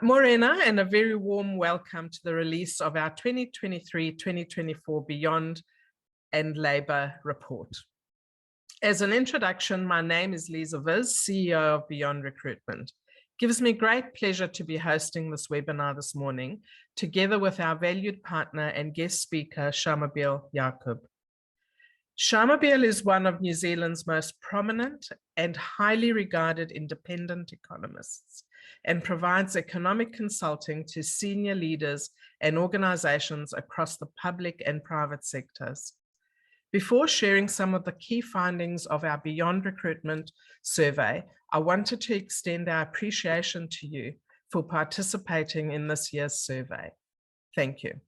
Morena, and a very warm welcome to the release of our 2023-2024 Beyond and Labour report. As an introduction, my name is Liza Viz, CEO of Beyond Recruitment. It gives me great pleasure to be hosting this webinar this morning, together with our valued partner and guest speaker, Shamubeel Eaqub. Shamubeel is one of New Zealand's most prominent and highly regarded independent economists, and provides economic consulting to senior leaders and organizations across the public and private sectors. Before sharing some of the key findings of our Beyond Recruitment survey, I wanted to extend our appreciation to you for participating in this year's survey. Thank you.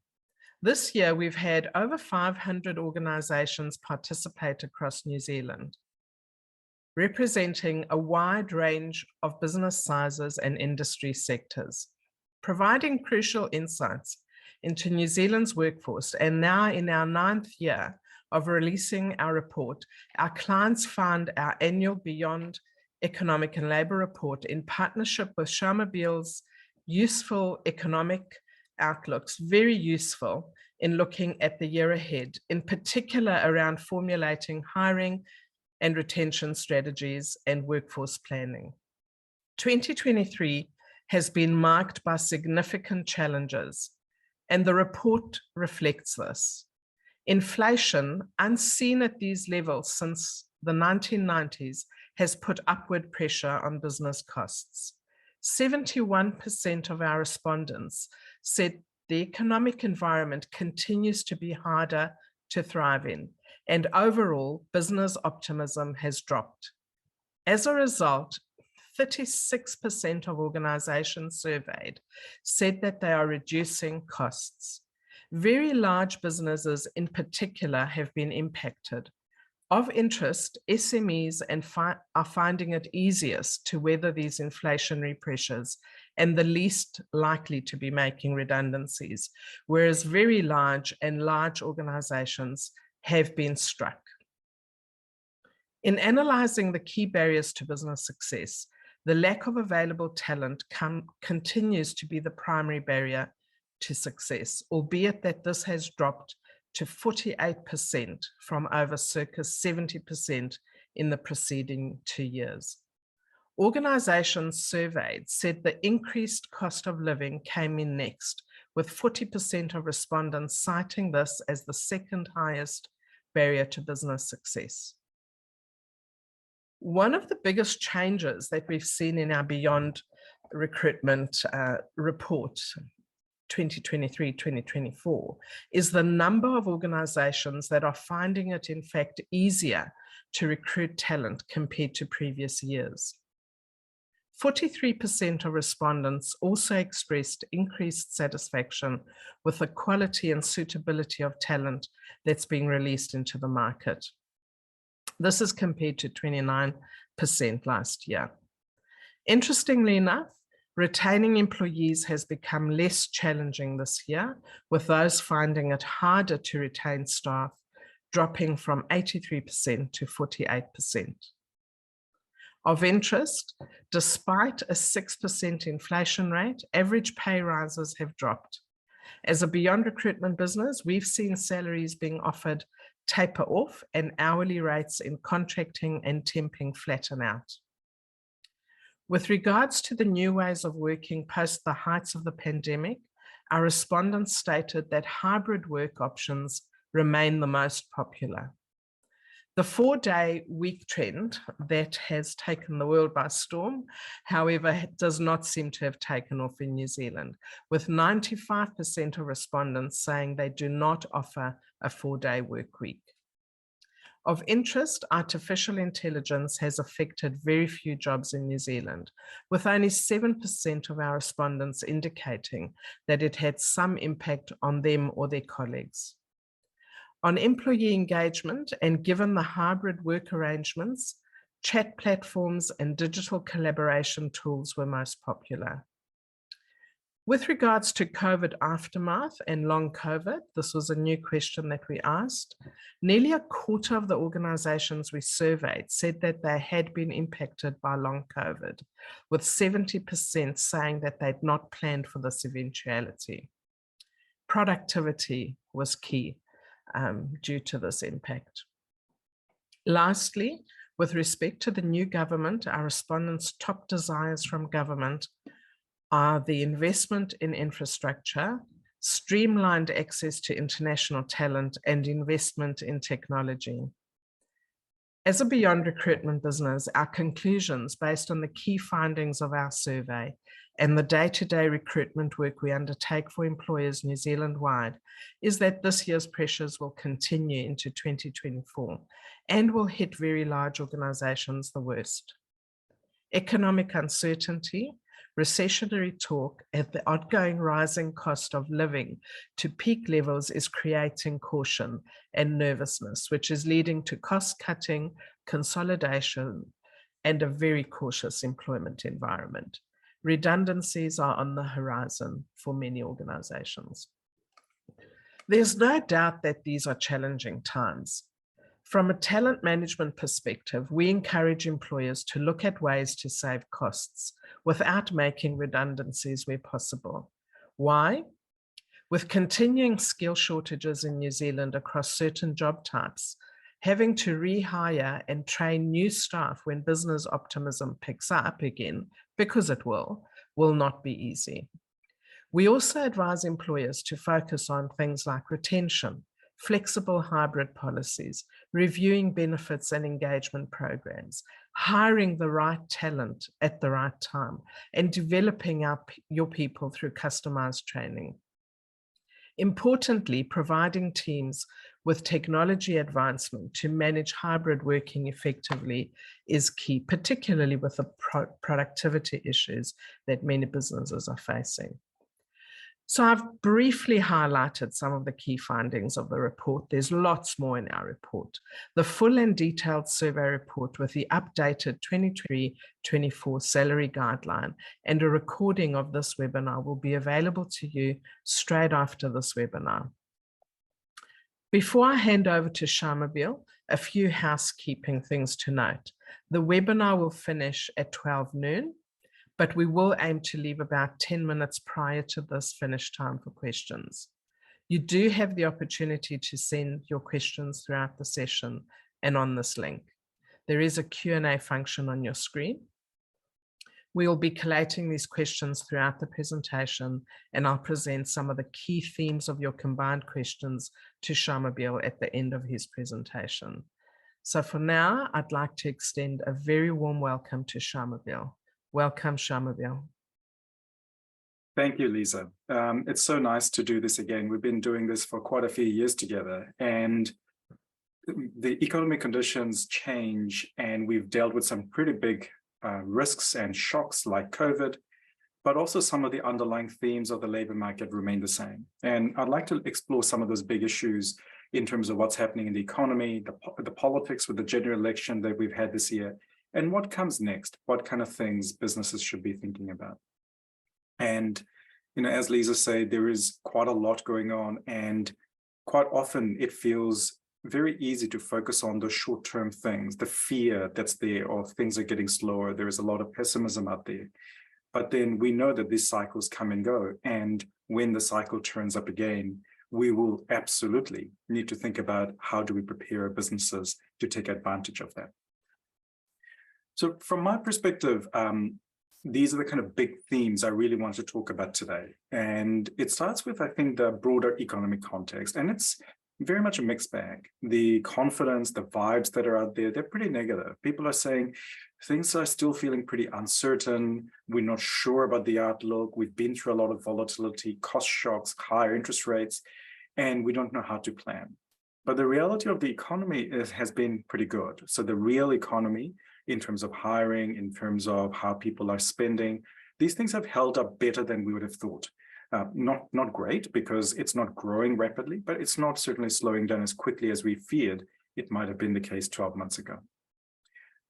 This year, we've had over 500 organizations participate across New Zealand, representing a wide range of business sizes and industry sectors, providing crucial insights into New Zealand's workforce. And now in our 9th year of releasing our report, our clients found our annual Beyond Economic and Labour report in partnership with Shamubeel's useful economic outlooks very useful in looking at the year ahead, in particular around formulating hiring and retention strategies and workforce planning. 2023 has been marked by significant challenges, and the report reflects this. Inflation, unseen at these levels since the 1990s, has put upward pressure on business costs. 71% of our respondents said the economic environment continues to be harder to thrive in, and overall business optimism has dropped. As a result, 36% of organizations surveyed said that they are reducing costs. Very large businesses in particular have been impacted. Of interest, SMEs are finding it easiest to weather these inflationary pressures and the least likely to be making redundancies, whereas very large organizations have been struck. In analysing the key barriers to business success, the lack of available talent continues to be the primary barrier to success, albeit that this has dropped to 48% from over circa 70% in the preceding 2 years. Organisations surveyed said the increased cost of living came in next, with 40% of respondents citing this as the second highest barrier to business success. One of the biggest changes that we've seen in our Beyond Recruitment report, 2023-2024, is the number of organizations that are finding it in fact easier to recruit talent compared to previous years. 43% of respondents also expressed increased satisfaction with the quality and suitability of talent that's being released into the market. This is compared to 29% last year. Interestingly enough, retaining employees has become less challenging this year, with those finding it harder to retain staff dropping from 83% to 48%. Of interest, despite a 6% inflation rate, average pay rises have dropped. As a Beyond Recruitment business, we've seen salaries being offered taper off and hourly rates in contracting and temping flatten out. With regards to the new ways of working post the heights of the pandemic, our respondents stated that hybrid work options remain the most popular. The 4-day week trend that has taken the world by storm, however, does not seem to have taken off in New Zealand, with 95% of respondents saying they do not offer a 4-day work week. Of interest, artificial intelligence has affected very few jobs in New Zealand, with only 7% of our respondents indicating that it had some impact on them or their colleagues. On employee engagement, and given the hybrid work arrangements, chat platforms and digital collaboration tools were most popular. With regards to COVID aftermath and long COVID, this was a new question that we asked. Nearly a quarter of the organizations we surveyed said that they had been impacted by long COVID, with 70% saying that they'd not planned for this eventuality. Productivity was key due to this impact. Lastly, with respect to the new government, our respondents' top desires from government are the investment in infrastructure, streamlined access to international talent, and investment in technology. As a Beyond Recruitment business, our conclusions based on the key findings of our survey and the day-to-day recruitment work we undertake for employers New Zealand-wide is that this year's pressures will continue into 2024 and will hit very large organizations the worst. Economic uncertainty, recessionary talk, and the ongoing rising cost of living to peak levels is creating caution and nervousness, which is leading to cost-cutting, consolidation, and a very cautious employment environment. Redundancies are on the horizon for many organizations. There's no doubt that these are challenging times. From a talent management perspective, we encourage employers to look at ways to save costs without making redundancies where possible. Why? With continuing skill shortages in New Zealand across certain job types, having to rehire and train new staff when business optimism picks up again, because it will not be easy. We also advise employers to focus on things like retention, flexible hybrid policies, reviewing benefits and engagement programs, hiring the right talent at the right time, and developing your people through customized training. Importantly, providing teams with technology advancement to manage hybrid working effectively is key, particularly with the productivity issues that many businesses are facing. So I've briefly highlighted some of the key findings of the report. There's lots more in our report. The full and detailed survey report with the updated 23-24 salary guideline and a recording of this webinar will be available to you straight after this webinar. Before I hand over to Shamubeel, a few housekeeping things to note. The webinar will finish at 12 noon. But we will aim to leave about 10 minutes prior to this finish time for questions. You do have the opportunity to send your questions throughout the session and on this link. There is a Q&A function on your screen. We will be collating these questions throughout the presentation, and I'll present some of the key themes of your combined questions to Shamubeel at the end of his presentation. So for now, I'd like to extend a very warm welcome to Shamubeel. Welcome, Shamubeel. Thank you, Lisa. It's so nice to do this again. We've been doing this for quite a few years together, and the economic conditions change, and we've dealt with some pretty big risks and shocks like COVID, but also some of the underlying themes of the labor market remain the same. And I'd like to explore some of those big issues in terms of what's happening in the economy, the politics with the general election that we've had this year, and what comes next, what kind of things businesses should be thinking about. And, you know, as Lisa said, there is quite a lot going on, and quite often it feels very easy to focus on the short-term things, the fear that's there, or things are getting slower. There is a lot of pessimism out there. But then we know that these cycles come and go. And when the cycle turns up again, we will absolutely need to think about how do we prepare our businesses to take advantage of that. So from my perspective, these are the kind of big themes I really want to talk about today. And it starts with, I think, the broader economic context. And it's very much a mixed bag. The confidence, the vibes that are out there, they're pretty negative. People are saying things are still feeling pretty uncertain. We're not sure about the outlook. We've been through a lot of volatility, cost shocks, higher interest rates, and we don't know how to plan. But the reality of the economy has been pretty good. So the real economy, in terms of hiring, in terms of how people are spending, these things have held up better than we would have thought. Not great, because it's not growing rapidly, but it's not certainly slowing down as quickly as we feared it might have been the case 12 months ago.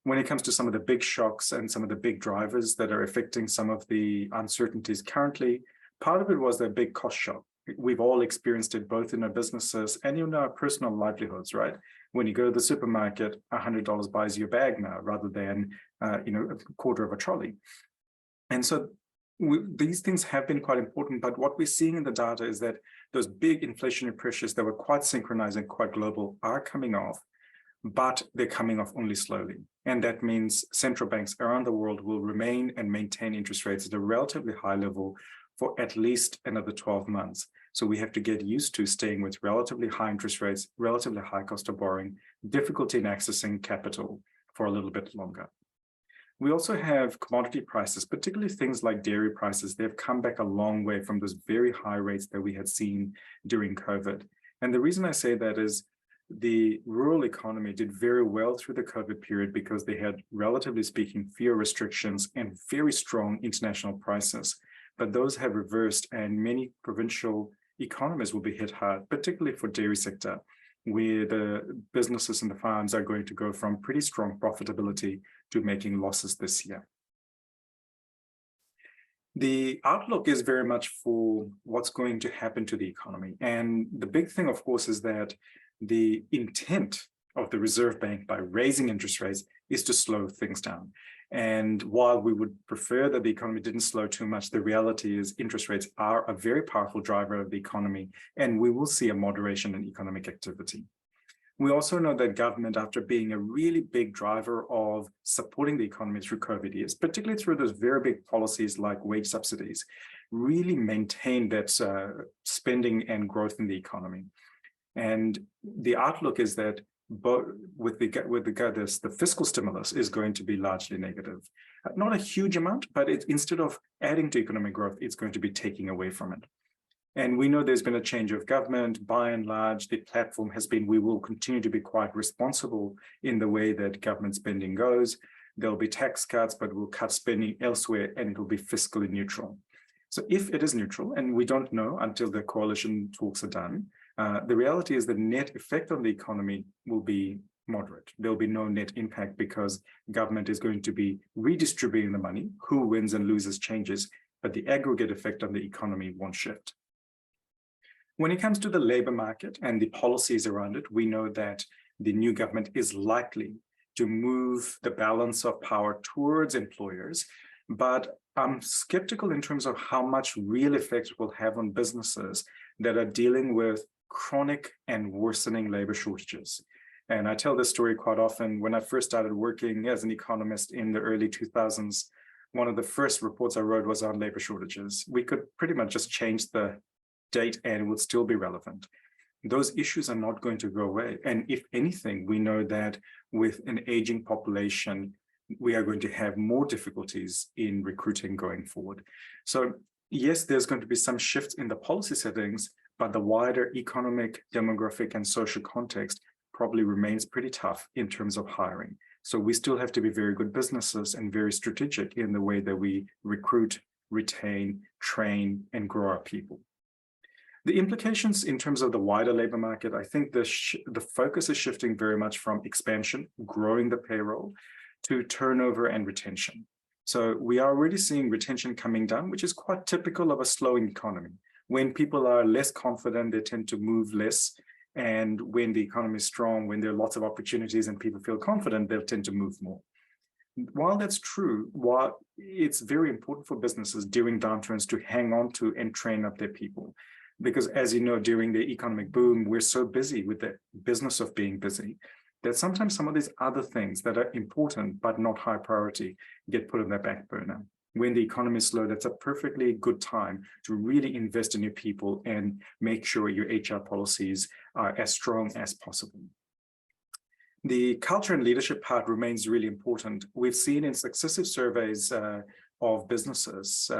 When it comes to some of the big shocks and some of the big drivers that are affecting some of the uncertainties currently, part of it was a big cost shock. We've all experienced it both in our businesses and in our personal livelihoods, right? When you go to the supermarket, $100 buys you a bag now rather than, a quarter of a trolley. And so these things have been quite important, but what we're seeing in the data is that those big inflationary pressures that were quite synchronized and quite global are coming off, but they're coming off only slowly. And that means central banks around the world will remain and maintain interest rates at a relatively high level for at least another 12 months. So we have to get used to staying with relatively high interest rates, relatively high cost of borrowing, difficulty in accessing capital for a little bit longer. We also have commodity prices, particularly things like dairy prices. They've come back a long way from those very high rates that we had seen during COVID. And the reason I say that is the rural economy did very well through the COVID period because they had, relatively speaking, fewer restrictions and very strong international prices. But those have reversed, and many provincial economies will be hit hard, particularly for dairy sector, where the businesses and the farms are going to go from pretty strong profitability to making losses this year. The outlook is very much for what's going to happen to the economy. And the big thing, of course, is that the intent of the Reserve Bank by raising interest rates is to slow things down. And while we would prefer that the economy didn't slow too much, the reality is interest rates are a very powerful driver of the economy, and we will see a moderation in economic activity. We also know that government, after being a really big driver of supporting the economy through COVID years, particularly through those very big policies like wage subsidies, really maintained that spending and growth in the economy. And the outlook is that with the fiscal stimulus is going to be largely negative. Not a huge amount, but instead of adding to economic growth, it's going to be taking away from it. And we know there's been a change of government. By and large, the platform has been, we will continue to be quite responsible in the way that government spending goes. There'll be tax cuts, but we'll cut spending elsewhere, and it'll be fiscally neutral. So if it is neutral, and we don't know until the coalition talks are done, the reality is the net effect on the economy will be moderate. There'll be no net impact because government is going to be redistributing the money. Who wins and loses changes, but the aggregate effect on the economy won't shift. When it comes to the labor market and the policies around it, we know that the new government is likely to move the balance of power towards employers, but I'm skeptical in terms of how much real effect it will have on businesses that are dealing with chronic and worsening labor shortages. And I tell this story quite often. When I first started working as an economist in the early 2000s, one of the first reports I wrote was on labor shortages. We could pretty much just change the date and it would still be relevant. Those issues are not going to go away. And if anything, we know that with an aging population, we are going to have more difficulties in recruiting going forward. So yes, there's going to be some shifts in the policy settings, but the wider economic, demographic, and social context probably remains pretty tough in terms of hiring. So we still have to be very good businesses and very strategic in the way that we recruit, retain, train, and grow our people. The implications in terms of the wider labor market, I think the focus is shifting very much from expansion, growing the payroll, to turnover and retention. So we are already seeing retention coming down, which is quite typical of a slowing economy. When people are less confident, they tend to move less. And when the economy is strong, when there are lots of opportunities and people feel confident, they'll tend to move more. While that's true, while it's very important for businesses during downturns to hang on to and train up their people. Because as you know, during the economic boom, we're so busy with the business of being busy that sometimes some of these other things that are important but not high priority get put on the back burner. When the economy is slow, that's a perfectly good time to really invest in your people and make sure your HR policies are as strong as possible. The culture and leadership part remains really important. We've seen in successive surveys of businesses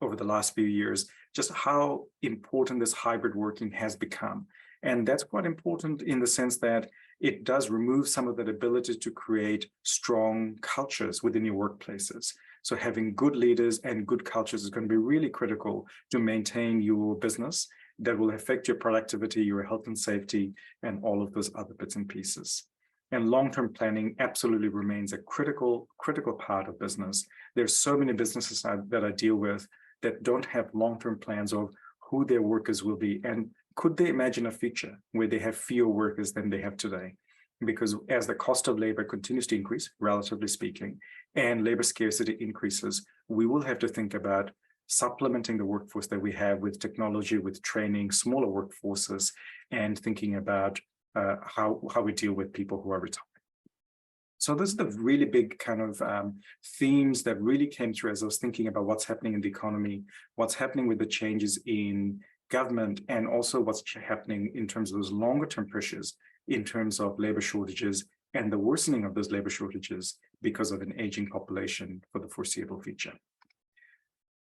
over the last few years just how important this hybrid working has become. And that's quite important in the sense that it does remove some of that ability to create strong cultures within your workplaces. So having good leaders and good cultures is going to be really critical to maintain your business that will affect your productivity, your health and safety, and all of those other bits and pieces. And long-term planning absolutely remains a critical part of business. There's so many businesses that I deal with that don't have long-term plans of who their workers will be, and could they imagine a future where they have fewer workers than they have today? Because as the cost of labor continues to increase, relatively speaking, and labor scarcity increases, we will have to think about supplementing the workforce that we have with technology, with training, smaller workforces, and thinking about how we deal with people who are retired. So those are the really big kind of themes that really came through as I was thinking about what's happening in the economy, what's happening with the changes in government, and also what's happening in terms of those longer term pressures in terms of labor shortages and the worsening of those labor shortages because of an aging population for the foreseeable future.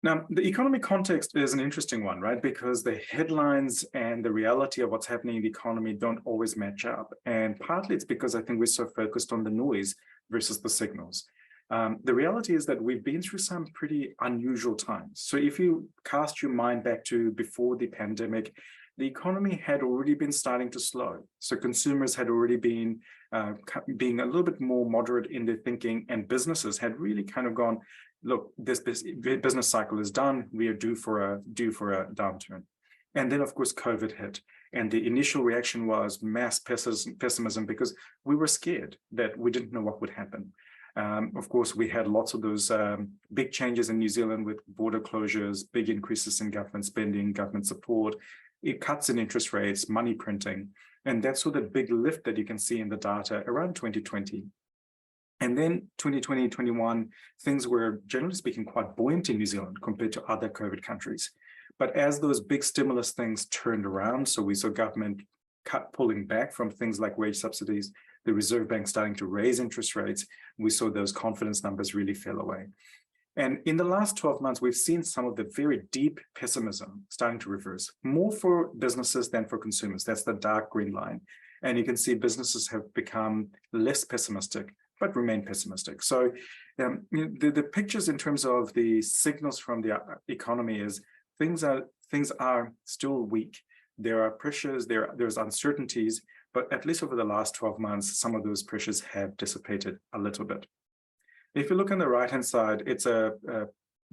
Now, the economic context is an interesting one, right? Because the headlines and the reality of what's happening in the economy don't always match up. And partly it's because I think we're so focused on the noise versus the signals. The reality is that we've been through some pretty unusual times. So if you cast your mind back to before the pandemic, the economy had already been starting to slow. So consumers had already been being a little bit more moderate in their thinking, and businesses had really kind of gone, look, this business cycle is done. We are due for a downturn. And then, of course, COVID hit. And the initial reaction was mass pessimism because we were scared that we didn't know what would happen. Of course, we had lots of those big changes in New Zealand with border closures, big increases in government spending, government support, cuts in interest rates, money printing. And that's sort of the big lift that you can see in the data around 2020. And then 2020, 21, things were, generally speaking, quite buoyant in New Zealand compared to other COVID countries. But as those big stimulus things turned around, so we saw government pulling back from things like wage subsidies, the Reserve Bank starting to raise interest rates, we saw those confidence numbers really fell away. And in the last 12 months, we've seen some of the very deep pessimism starting to reverse, more for businesses than for consumers. That's the dark green line. And you can see businesses have become less pessimistic, but remain pessimistic. So the pictures in terms of the signals from the economy is things are still weak. There are pressures, there's uncertainties, but at least over the last 12 months, some of those pressures have dissipated a little bit. If you look on the right-hand side, it's a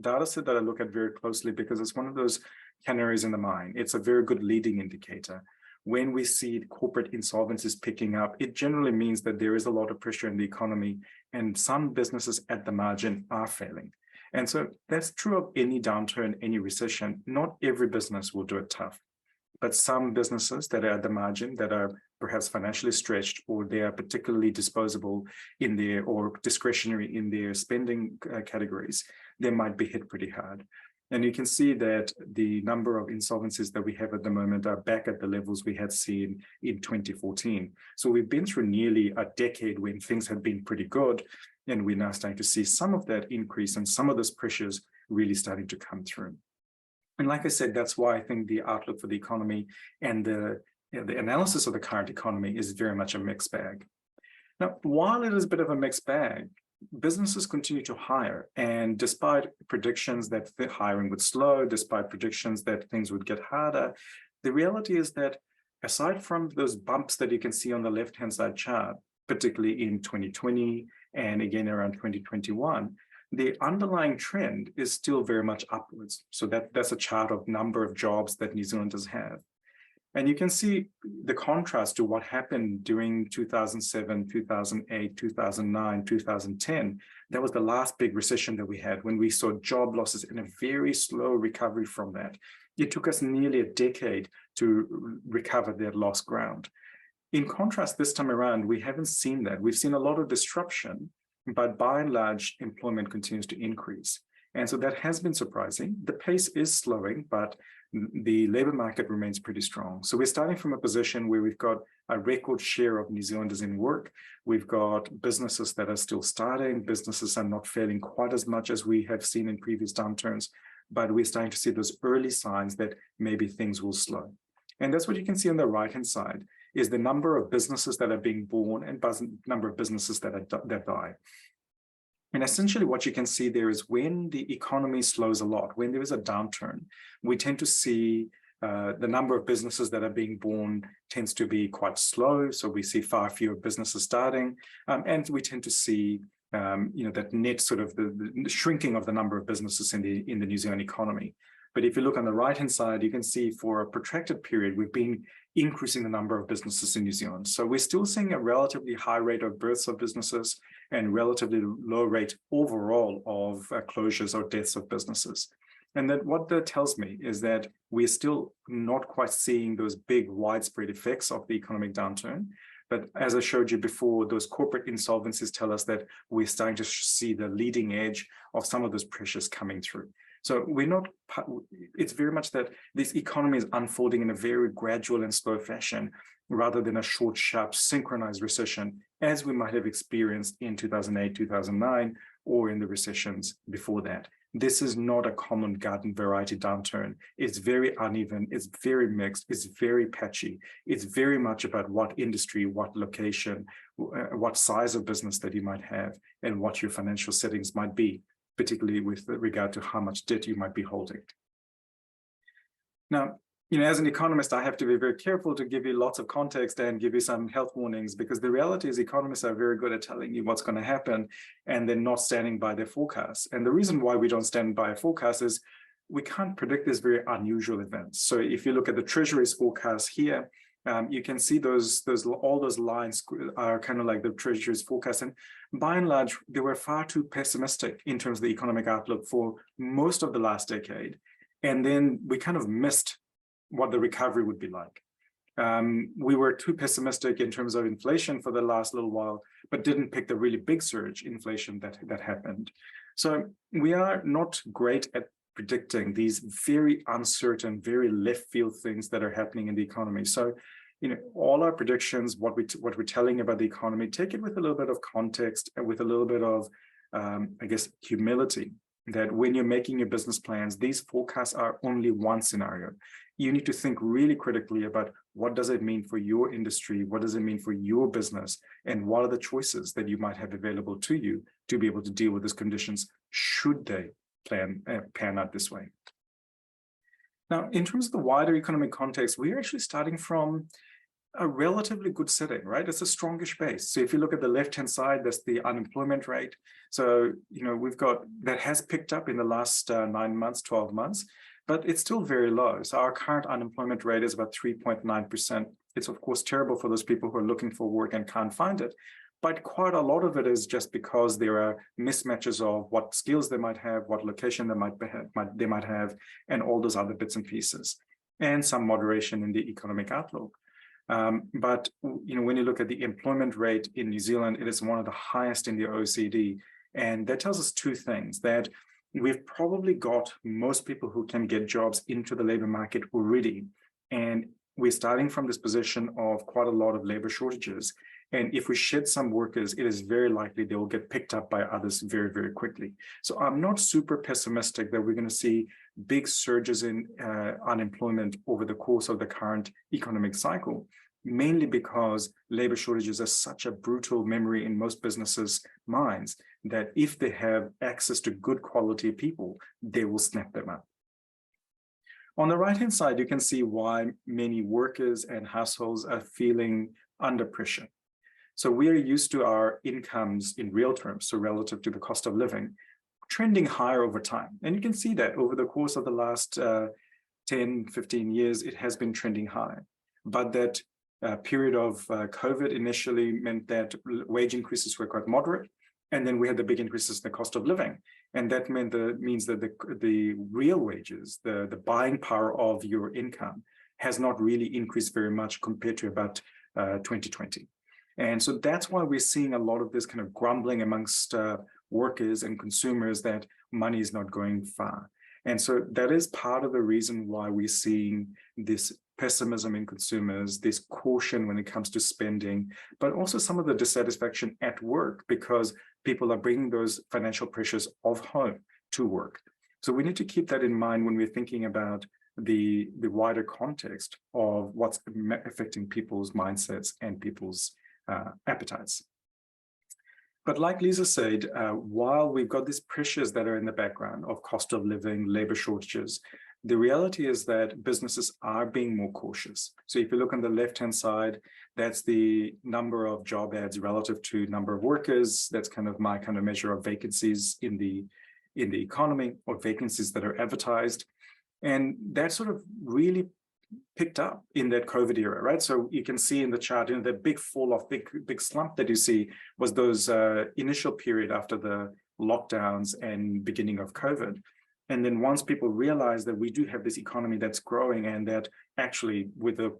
data set that I look at very closely because it's one of those canaries in the mine. It's a very good leading indicator. When we see corporate insolvencies picking up, it generally means that there is a lot of pressure in the economy and some businesses at the margin are failing. And so that's true of any downturn, any recession. Not every business will do it tough, but some businesses that are at the margin, that are perhaps financially stretched, or they are particularly disposable in their or discretionary in their spending categories, they might be hit pretty hard. And you can see that the number of insolvencies that we have at the moment are back at the levels we had seen in 2014. So we've been through nearly a decade when things have been pretty good, and we're now starting to see some of that increase and some of those pressures really starting to come through. And like I said, that's why I think the outlook for the economy and the analysis of the current economy is very much a mixed bag. Now, while it is a bit of a mixed bag, businesses continue to hire. And despite predictions that the hiring would slow, despite predictions that things would get harder, the reality is that aside from those bumps that you can see on the left-hand side chart, particularly in 2020 and again around 2021, the underlying trend is still very much upwards. So that's a chart of number of jobs that New Zealanders have. And you can see the contrast to what happened during 2007, 2008, 2009, 2010. That was the last big recession that we had when we saw job losses and a very slow recovery from that. It took us nearly a decade to recover that lost ground. In contrast, this time around, we haven't seen that. We've seen a lot of disruption, but by and large, employment continues to increase. And so that has been surprising. The pace is slowing, but the labor market remains pretty strong. So we're starting from a position where we've got a record share of New Zealanders in work. We've got businesses that are still starting. Businesses are not failing quite as much as we have seen in previous downturns, but we're starting to see those early signs that maybe things will slow. And that's what you can see on the right-hand side, is the number of businesses that are being born and number of businesses that die. And essentially what you can see there is when the economy slows a lot, when there is a downturn, we tend to see the number of businesses that are being born tends to be quite slow. So we see far fewer businesses starting, and we tend to see that net sort of the shrinking of the number of businesses in the New Zealand economy. But if you look on the right-hand side, you can see for a protracted period, we've been increasing the number of businesses in New Zealand. So we're still seeing a relatively high rate of births of businesses and relatively low rate overall of closures or deaths of businesses. And that what that tells me is that we're still not quite seeing those big widespread effects of the economic downturn. But as I showed you before, those corporate insolvencies tell us that we're starting to see the leading edge of some of those pressures coming through. So it's very much that this economy is unfolding in a very gradual and slow fashion, rather than a short, sharp, synchronized recession, as we might have experienced in 2008, 2009, or in the recessions before that. This is not a common garden variety downturn. It's very uneven, it's very mixed, it's very patchy. It's very much about what industry, what location, what size of business that you might have, and what your financial settings might be, particularly with regard to how much debt you might be holding. Now, as an economist, I have to be very careful to give you lots of context and give you some health warnings, because the reality is economists are very good at telling you what's going to happen and then not standing by their forecasts. And the reason why we don't stand by a forecast is we can't predict these very unusual events. So if you look at the Treasury's forecast here, you can see all those lines are kind of like the Treasury's forecast. And by and large, they were far too pessimistic in terms of the economic outlook for most of the last decade. And then we kind of missed what the recovery would be like. We were too pessimistic in terms of inflation for the last little while, but didn't pick the really big surge inflation that happened. So we are not great at predicting these very uncertain, very left field things that are happening in the economy. So, all our predictions, what we're telling about the economy, take it with a little bit of context and with a little bit of, I guess, humility, that when you're making your business plans, these forecasts are only one scenario. You need to think really critically about what does it mean for your industry, what does it mean for your business, and what are the choices that you might have available to you to be able to deal with these conditions should they pan out this way. Now, in terms of the wider economic context, we're actually starting from a relatively good setting, right? It's a strongish base. So if you look at the left-hand side, that's the unemployment rate. So, we've got, that has picked up in the last 9 months, 12 months, but it's still very low. So our current unemployment rate is about 3.9%. It's of course terrible for those people who are looking for work and can't find it. But quite a lot of it is just because there are mismatches of what skills they might have, what location they might have, and all those other bits and pieces, and some moderation in the economic outlook. But when you look at the employment rate in New Zealand, it is one of the highest in the OECD, and that tells us two things: that we've probably got most people who can get jobs into the labor market already, and we're starting from this position of quite a lot of labor shortages. And if we shed some workers, it is very likely they will get picked up by others very, very quickly. So I'm not super pessimistic that we're going to see big surges in unemployment over the course of the current economic cycle, mainly because labor shortages are such a brutal memory in most businesses' minds that if they have access to good quality people, they will snap them up. On the right-hand side, you can see why many workers and households are feeling under pressure. So we are used to our incomes in real terms, so relative to the cost of living, trending higher over time. And you can see that over the course of the last 10, 15 years, it has been trending high. But that period of COVID initially meant that wage increases were quite moderate. And then we had the big increases in the cost of living. And that means that the real wages, the buying power of your income has not really increased very much compared to about 2020. And so that's why we're seeing a lot of this kind of grumbling amongst workers and consumers that money is not going far. And so that is part of the reason why we're seeing this pessimism in consumers, this caution when it comes to spending, but also some of the dissatisfaction at work because people are bringing those financial pressures of home to work. So we need to keep that in mind when we're thinking about the wider context of what's affecting people's mindsets and people's appetites. But like Liza said, while we've got these pressures that are in the background of cost of living, labor shortages, The reality is that businesses are being more cautious. So if you look on the left-hand side, that's the number of job ads relative to number of workers. That's kind of my kind of measure of vacancies in the economy, or vacancies that are advertised. And that sort of really picked up in that COVID era, right? So you can see in the chart, the big fall off, big slump that you see was those initial period after the lockdowns and beginning of COVID. And then once people realize that we do have this economy that's growing, and that actually with the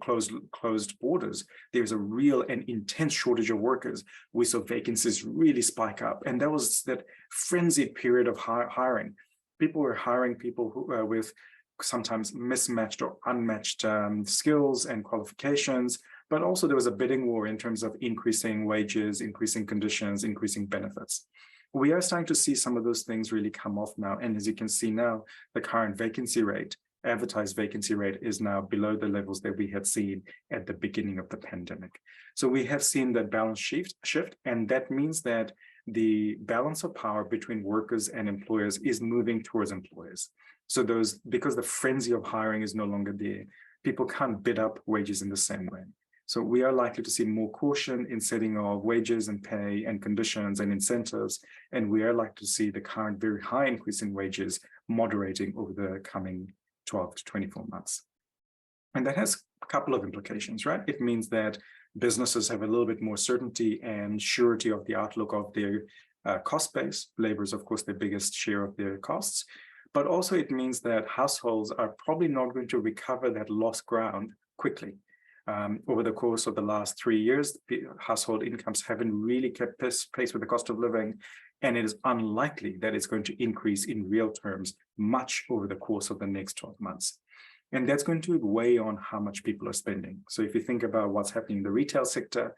closed borders, there's a real and intense shortage of workers, we saw vacancies really spike up. And that was that frenzied period of hiring. People were hiring people who with sometimes mismatched or unmatched skills and qualifications, but also there was a bidding war in terms of increasing wages, increasing conditions, increasing benefits. We are starting to see some of those things really come off now. And as you can see now, the current vacancy rate, advertised vacancy rate, is now below the levels that we had seen at the beginning of the pandemic. So we have seen that balance shift, and that means that the balance of power between workers and employers is moving towards employers. So because the frenzy of hiring is no longer there, people can't bid up wages in the same way. So we are likely to see more caution in setting of wages and pay and conditions and incentives. And we are likely to see the current very high increase in wages moderating over the coming 12 to 24 months. And that has a couple of implications, right? It means that businesses have a little bit more certainty and surety of the outlook of their cost base. Labor is, of course, the biggest share of their costs. But also it means that households are probably not going to recover that lost ground quickly. Over the course of the last 3 years, household incomes haven't really kept pace with the cost of living, and it is unlikely that it's going to increase in real terms much over the course of the next 12 months. And that's going to weigh on how much people are spending. So if you think about what's happening in the retail sector,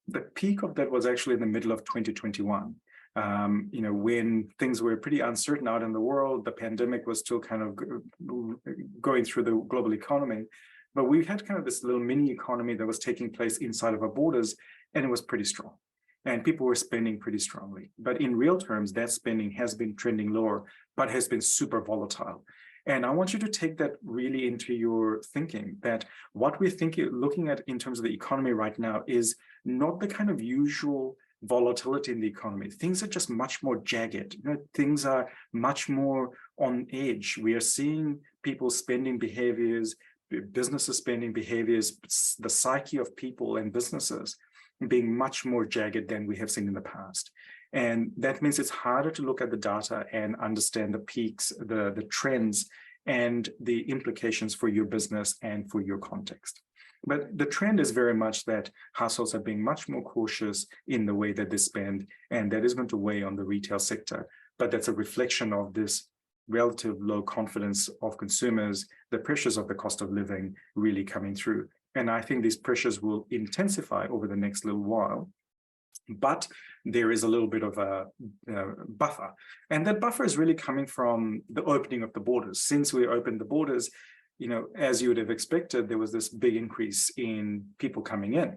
the peak of that was actually in the middle of 2021. When things were pretty uncertain out in the world, the pandemic was still kind of going through the global economy. But we had kind of this little mini economy that was taking place inside of our borders, and it was pretty strong. And people were spending pretty strongly. But in real terms, that spending has been trending lower, but has been super volatile. And I want you to take that really into your thinking, that what we're looking at in terms of the economy right now is not the kind of usual volatility in the economy. Things are just much more jagged. Things are much more on edge. We are seeing people spending behaviors, businesses spending behaviors, the psyche of people and businesses being much more jagged than we have seen in the past. And that means it's harder to look at the data and understand the peaks, the trends, and the implications for your business and for your context. But the trend is very much that households are being much more cautious in the way that they spend, and that is going to weigh on the retail sector. But that's a reflection of this relative low confidence of consumers, the pressures of the cost of living really coming through. And I think these pressures will intensify over the next little while. But there is a little bit of a buffer. And that buffer is really coming from the opening of the borders. Since we opened the borders, as you would have expected, there was this big increase in people coming in.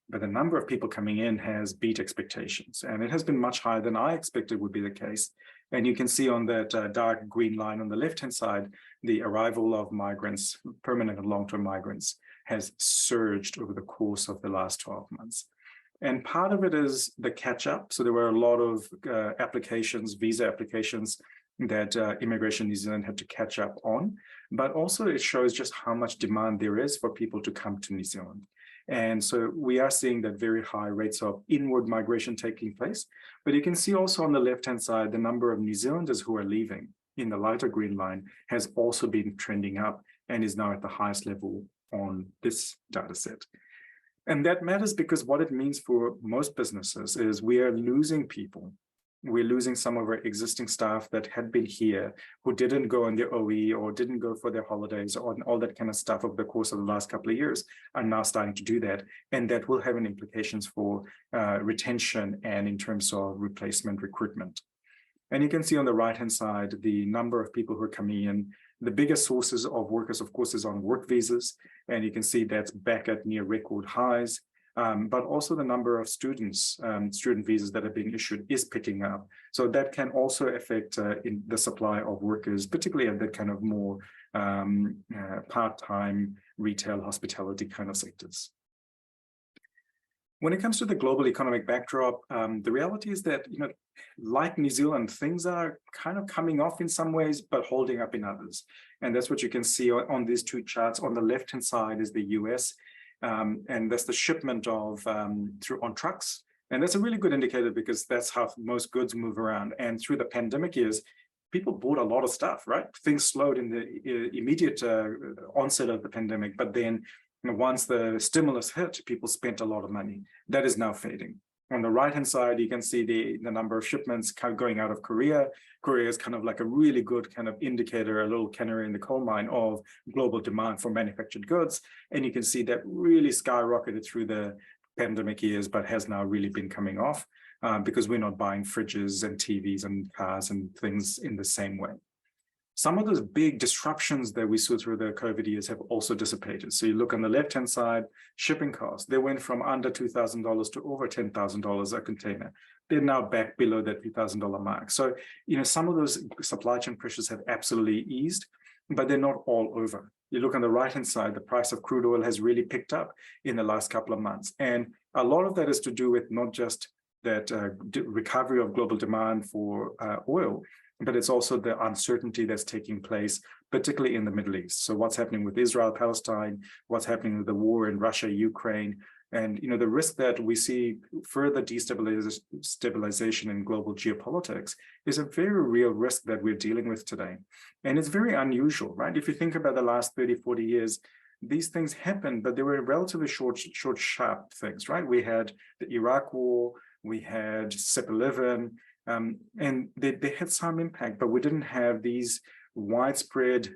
But the number of people coming in has beat expectations. And it has been much higher than I expected would be the case. And you can see on that dark green line on the left-hand side, the arrival of migrants, permanent and long-term migrants, has surged over the course of the last 12 months. And part of it is the catch-up. So there were a lot of visa applications that Immigration New Zealand had to catch up on. But also it shows just how much demand there is for people to come to New Zealand. And so we are seeing that very high rates of inward migration taking place. But you can see also on the left-hand side, the number of New Zealanders who are leaving in the lighter green line has also been trending up and is now at the highest level on this data set. And that matters because what it means for most businesses is we are losing people. We're losing some of our existing staff that had been here who didn't go on their OE or didn't go for their holidays or all that kind of stuff over the course of the last couple of years are now starting to do that. And that will have an implications for retention and in terms of replacement recruitment. And you can see on the right-hand side, the number of people who are coming in. The biggest sources of workers, of course, is on work visas. And you can see that's back at near record highs. but also the number of students, student visas that are being issued is picking up. So that can also affect in the supply of workers, particularly at the kind of more part-time retail, hospitality kind of sectors. When it comes to the global economic backdrop, the reality is that, like New Zealand, things are kind of coming off in some ways, but holding up in others. And that's what you can see on these two charts. On the left-hand side is the US, and that's the shipment of on trucks. And that's a really good indicator because that's how most goods move around. And through the pandemic years, people bought a lot of stuff, right? Things slowed in the immediate onset of the pandemic, but then once the stimulus hit, people spent a lot of money. That is now fading. On the right-hand side, you can see the number of shipments kind of going out of Korea. Korea is kind of like a really good kind of indicator, a little canary in the coal mine of global demand for manufactured goods. And you can see that really skyrocketed through the pandemic years, but has now really been coming off because we're not buying fridges and TVs and cars and things in the same way. Some of those big disruptions that we saw through the COVID years have also dissipated. So you look on the left-hand side, shipping costs, they went from under $2,000 to over $10,000 a container. They're now back below that $3,000 mark. So, some of those supply chain pressures have absolutely eased, but they're not all over. You look on the right-hand side, the price of crude oil has really picked up in the last couple of months. And a lot of that is to do with not just that recovery of global demand for oil, but it's also the uncertainty that's taking place, particularly in the Middle East. So what's happening with Israel, Palestine, what's happening with the war in Russia, Ukraine, and the risk that we see further destabilization in global geopolitics is a very real risk that we're dealing with today. And it's very unusual, right? If you think about the last 30, 40 years, these things happened, but they were relatively short, sharp things, right? We had the Iraq War, we had 9/11, and they had some impact, but we didn't have these widespread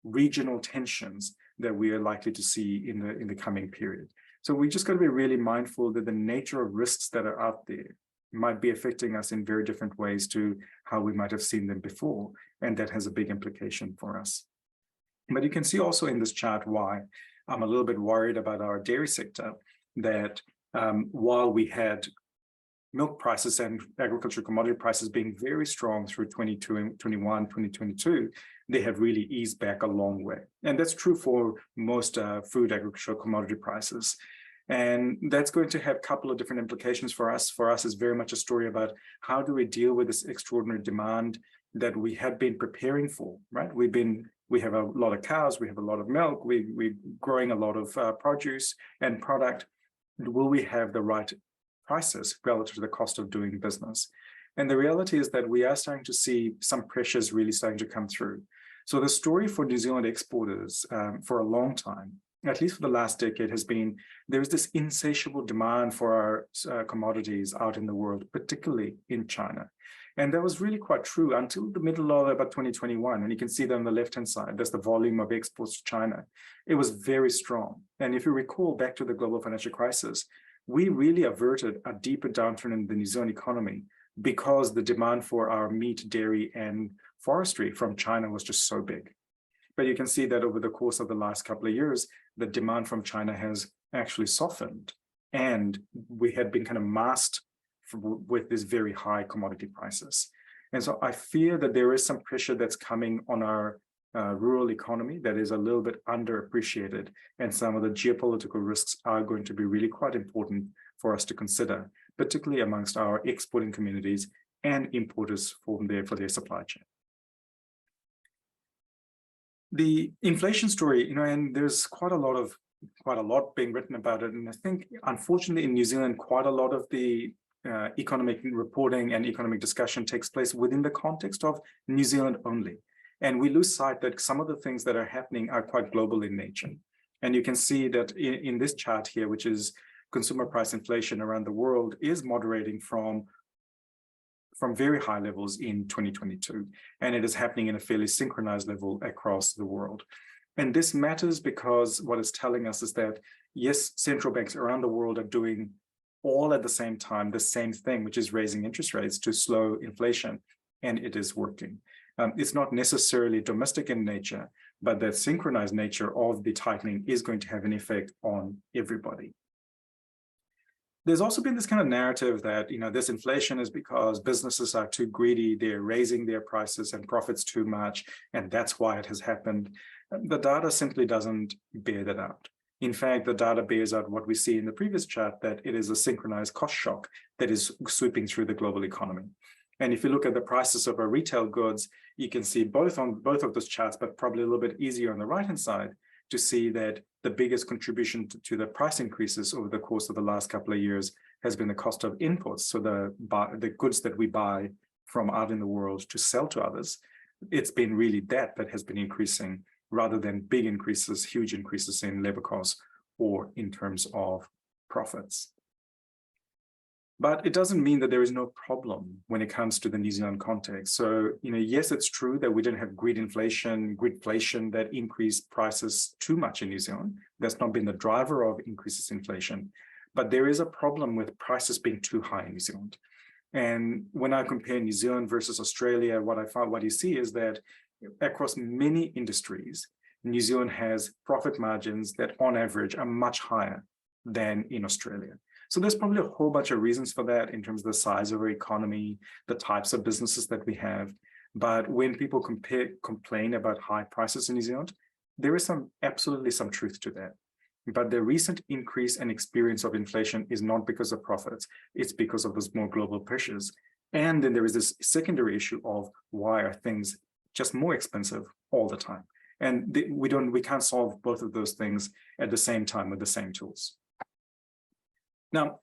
regional tensions that we are likely to see in the coming period. So we just got to be really mindful that the nature of risks that are out there might be affecting us in very different ways to how we might have seen them before, and that has a big implication for us. But you can see also in this chart why I'm a little bit worried about our dairy sector, that while we had milk prices and agricultural commodity prices being very strong through 2021, 2022, they have really eased back a long way. And that's true for most food agricultural commodity prices. And that's going to have a couple of different implications for us. For us, it's very much a story about how do we deal with this extraordinary demand that we have been preparing for, right? We have a lot of cows, we have a lot of milk, we're growing a lot of produce and product. Will we have the right prices relative to the cost of doing business? And the reality is that we are starting to see some pressures really starting to come through. So the story for New Zealand exporters for a long time, at least for the last decade, has been there's this insatiable demand for our commodities out in the world, particularly in China. And that was really quite true until the middle of about 2021. And you can see that on the left-hand side, that's the volume of exports to China. It was very strong. And if you recall back to the global financial crisis, we really averted a deeper downturn in the New Zealand economy because the demand for our meat, dairy, and forestry from China was just so big. But you can see that over the course of the last couple of years, the demand from China has actually softened. And we had been kind of masked with these very high commodity prices. And so I fear that there is some pressure that's coming on our rural economy that is a little bit underappreciated. And some of the geopolitical risks are going to be really quite important for us to consider, particularly amongst our exporting communities and importers for their supply chain. The inflation story, and there's quite a lot being written about it. And I think, unfortunately, in New Zealand, quite a lot of the economic reporting and economic discussion takes place within the context of New Zealand only. And we lose sight that some of the things that are happening are quite global in nature. And you can see that in this chart here, which is consumer price inflation around the world, is moderating from very high levels in 2022. And it is happening in a fairly synchronized level across the world. And this matters because what it's telling us is that, yes, central banks around the world are doing all at the same time, the same thing, which is raising interest rates to slow inflation, and it is working. It's not necessarily domestic in nature, but the synchronized nature of the tightening is going to have an effect on everybody. There's also been this kind of narrative that, this inflation is because businesses are too greedy, they're raising their prices and profits too much, and that's why it has happened. The data simply doesn't bear that out. In fact, the data bears out what we see in the previous chart, that it is a synchronized cost shock that is sweeping through the global economy. And if you look at the prices of our retail goods, you can see both on both of those charts, but probably a little bit easier on the right-hand side, to see that the biggest contribution to the price increases over the course of the last couple of years has been the cost of inputs. So the goods that we buy from out in the world to sell to others, it's been really that has been increasing, rather than big increases, huge increases in labor costs or in terms of profits. But it doesn't mean that there is no problem when it comes to the New Zealand context. So, yes, it's true that we didn't have gridflation that increased prices too much in New Zealand. That's not been the driver of increases in inflation. But there is a problem with prices being too high in New Zealand. And when I compare New Zealand versus Australia, what you see is that across many industries, New Zealand has profit margins that on average are much higher than in Australia. So there's probably a whole bunch of reasons for that in terms of the size of our economy, the types of businesses that we have. But when people complain about high prices in New Zealand, there is absolutely some truth to that. But the recent increase and experience of inflation is not because of profits, it's because of those more global pressures. And then there is this secondary issue of why are things just more expensive all the time? And we can't solve both of those things at the same time with the same tools. Now,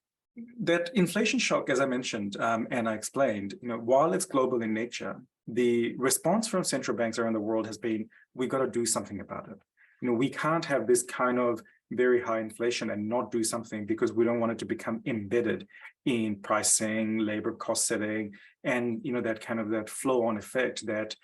that inflation shock, as I mentioned, and I explained, while it's global in nature, the response from central banks around the world has been, we've got to do something about it. We can't have this kind of very high inflation and not do something, because we don't want it to become embedded in pricing, labor cost setting, and that flow-on effect, that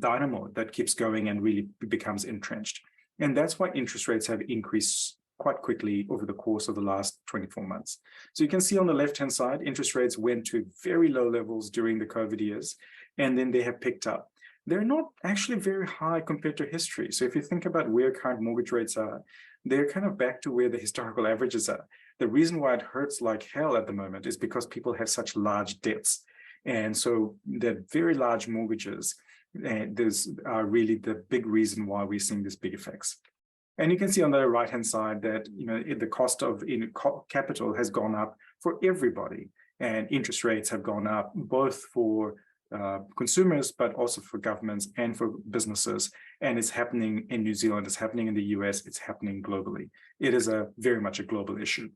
dynamo that keeps going and really becomes entrenched. And that's why interest rates have increased quite quickly over the course of the last 24 months. So you can see on the left-hand side, interest rates went to very low levels during the COVID years, and then they have picked up. They're not actually very high compared to history. So if you think about where current mortgage rates are, they're kind of back to where the historical averages are. The reason why it hurts like hell at the moment is because people have such large debts. And so the very large mortgages, those are really the big reason why we're seeing these big effects. And you can see on the right-hand side that the cost of capital has gone up for everybody, and interest rates have gone up both for consumers, but also for governments and for businesses. And it's happening in New Zealand, it's happening in the US, it's happening globally. It is very much a global issue.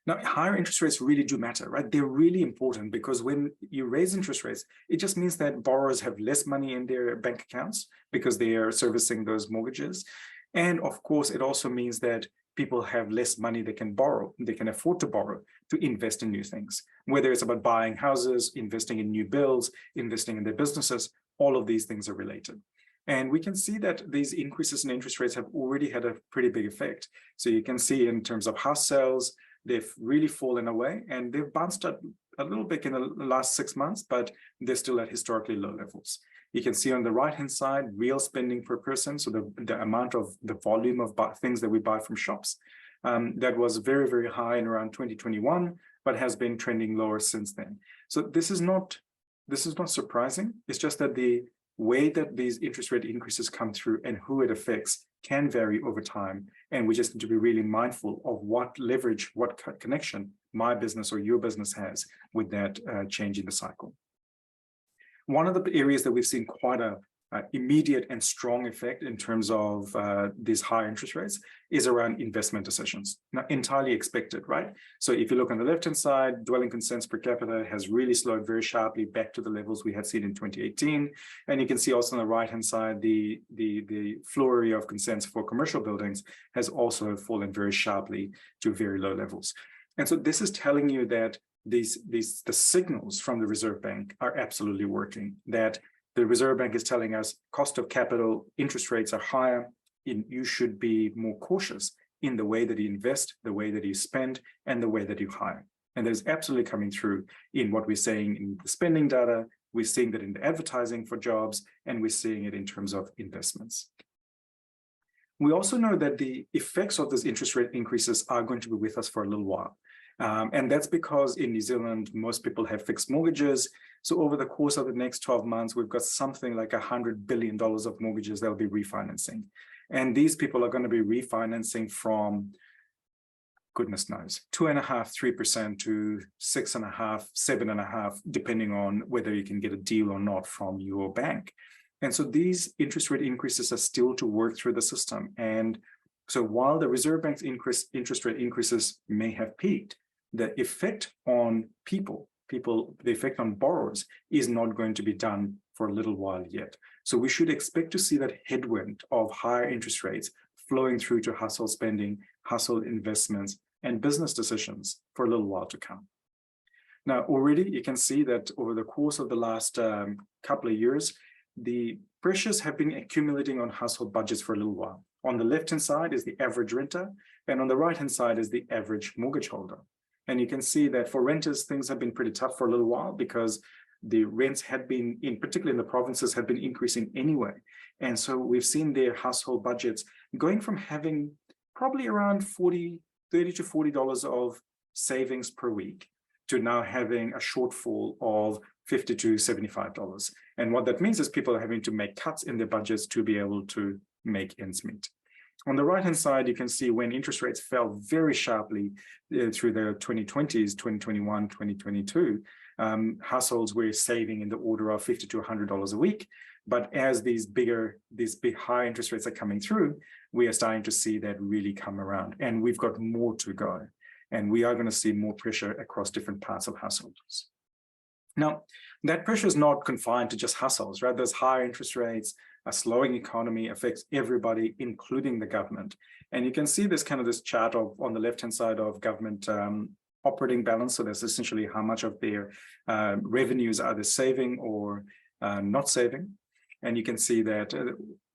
Now, higher interest rates really do matter, right? They're really important, because when you raise interest rates, it just means that borrowers have less money in their bank accounts because they are servicing those mortgages. And of course, it also means that people have less money they can borrow, they can afford to borrow to invest in new things, whether it's about buying houses, investing in new builds, investing in their businesses, all of these things are related. And we can see that these increases in interest rates have already had a pretty big effect. So you can see in terms of house sales, they've really fallen away, and they've bounced up a little bit in the last 6 months, but they're still at historically low levels. You can see on the right-hand side, real spending per person, so the amount of the volume of things that we buy from shops, that was very, very high in around 2021, but has been trending lower since then. So this is not surprising. It's just that the way that these interest rate increases come through and who it affects can vary over time. And we just need to be really mindful of what leverage, what connection my business or your business has with that change in the cycle. One of the areas that we've seen quite a immediate and strong effect in terms of these high interest rates is around investment decisions. Now, entirely expected, right? So if you look on the left-hand side, dwelling consents per capita has really slowed very sharply back to the levels we had seen in 2018. And you can see also on the right-hand side, the flurry of consents for commercial buildings has also fallen very sharply to very low levels. And so this is telling you that the signals from the Reserve Bank are absolutely working, that the Reserve Bank is telling us cost of capital, interest rates are higher, and you should be more cautious in the way that you invest, the way that you spend, and the way that you hire. And there's absolutely coming through in what we're saying in the spending data, we're seeing that in the advertising for jobs, and we're seeing it in terms of investments. We also know that the effects of these interest rate increases are going to be with us for a little while. And that's because in New Zealand, most people have fixed mortgages. So over the course of the next 12 months, we've got something like $100 billion of mortgages they'll be refinancing. And these people are going to be refinancing from, goodness knows, 2.5%, 3% to 6.5%, 7.5%, depending on whether you can get a deal or not from your bank. And so these interest rate increases are still to work through the system. And so while the Reserve Bank's interest rate increases may have peaked, the effect on people, the effect on borrowers is not going to be done for a little while yet. So we should expect to see that headwind of higher interest rates flowing through to household spending, household investments, and business decisions for a little while to come. Now, already you can see that over the course of the last couple of years, the pressures have been accumulating on household budgets for a little while. On the left-hand side is the average renter, and on the right-hand side is the average mortgage holder. And you can see that for renters, things have been pretty tough for a little while because the rents had been, particularly in the provinces, had been increasing anyway. And so we've seen their household budgets going from having probably around $30 to $40 of savings per week to now having a shortfall of $50 to $75. And what that means is people are having to make cuts in their budgets to be able to make ends meet. On the right-hand side, you can see when interest rates fell very sharply through the 2020s, 2021, 2022, households were saving in the order of $50 to $100 a week. But as these big high interest rates are coming through, we are starting to see that really come around, and we've got more to go. And we are going to see more pressure across different parts of households. Now, that pressure is not confined to just households, right? Those higher interest rates, a slowing economy affects everybody, including the government. And you can see this chart on the left-hand side of government operating balance. So that's essentially how much of their revenues are they saving or not saving. And you can see that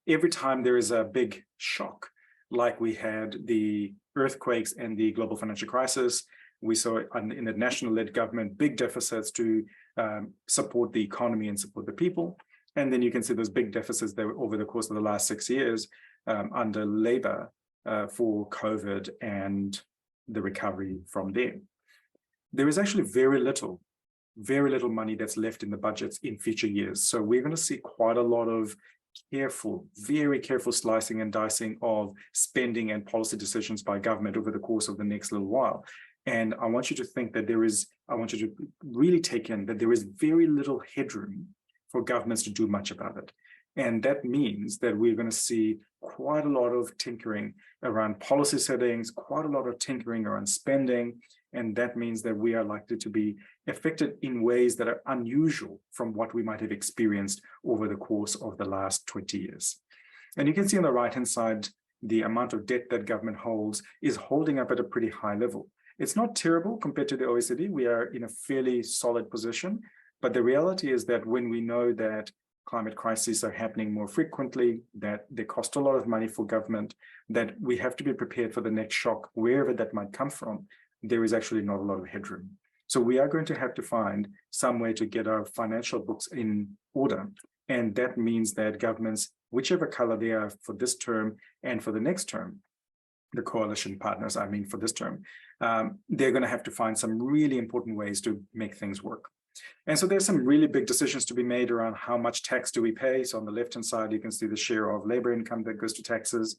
every time there is a big shock, like we had the earthquakes and the global financial crisis, we saw in the national-led government big deficits to support the economy and support the people. And then you can see those big deficits that were over the course of the last 6 years under Labour for COVID and the recovery from there. There is actually very little money that's left in the budgets in future years. So we're going to see quite a lot of very careful slicing and dicing of spending and policy decisions by government over the course of the next little while. And I want you to think that I want you to really take in that there is very little headroom for governments to do much about it. And that means that we're going to see quite a lot of tinkering around policy settings, quite a lot of tinkering around spending. And that means that we are likely to be affected in ways that are unusual from what we might have experienced over the course of the last 20 years. And you can see on the right-hand side, the amount of debt that government holds is holding up at a pretty high level. It's not terrible compared to the OECD. We are in a fairly solid position. But the reality is that when we know that climate crises are happening more frequently, that they cost a lot of money for government, that we have to be prepared for the next shock, wherever that might come from, there is actually not a lot of headroom. So we are going to have to find some way to get our financial books in order. And that means that governments, whichever color they are for this term and for the next term, the coalition partners, I mean, for this term, they're going to have to find some really important ways to make things work. And so there's some really big decisions to be made around how much tax do we pay. So on the left-hand side, you can see the share of labor income that goes to taxes.